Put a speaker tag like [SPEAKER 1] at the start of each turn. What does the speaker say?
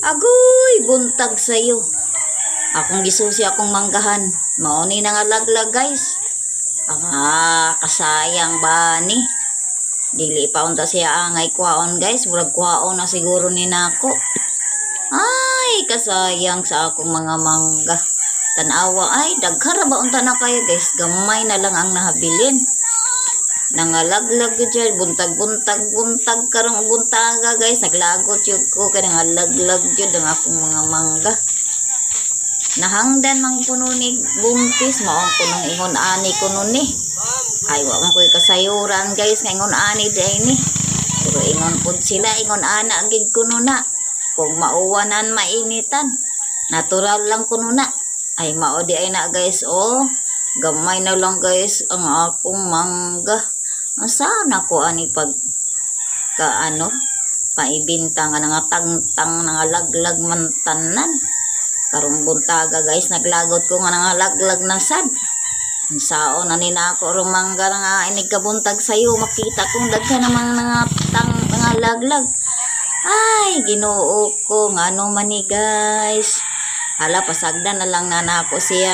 [SPEAKER 1] Agoy, buntag sayo. Akong gisusi akong manggahan. Mauni na nga laglag guys. Kasayang ba ni? Dili pa unta siya angay kwaon guys. Murag kwaon na siguro ni nako. Ay, kasayang sa akong mga mangga. Tanawa ay, daghara ba unta na kayo guys. Gamay na lang ang nahabilin. Nangalaglag dyan, buntag karong buntaga guys, naglagot yun ko, kaya nangalaglag yun ang akong mga mangga. Nahangdan mang puno ni bumpis, maong punong ingon ani kuno ni. Ay, wala ko'y kasayuran guys, nga ingon ani day ni. Pero ingon po sila, ingon ana, agig kuno na. Kung mauwanan, mainitan. Natural lang kuno na. Ay, maodi ay na guys, oh. Gamay na lang guys, ang akong mangga. Sana ko ani pag paibinta nga nga tangtang nga laglag man tanan. Karong buntaga guys, naglagot ko nga nga laglag na sad. Sao na nina ako rumangga nga inig kabuntag sayo, makita kong daghan namang nga laglag. Ay, Ginoo ko nga ano man ni guys. Hala, pasagdan na lang na ako siya.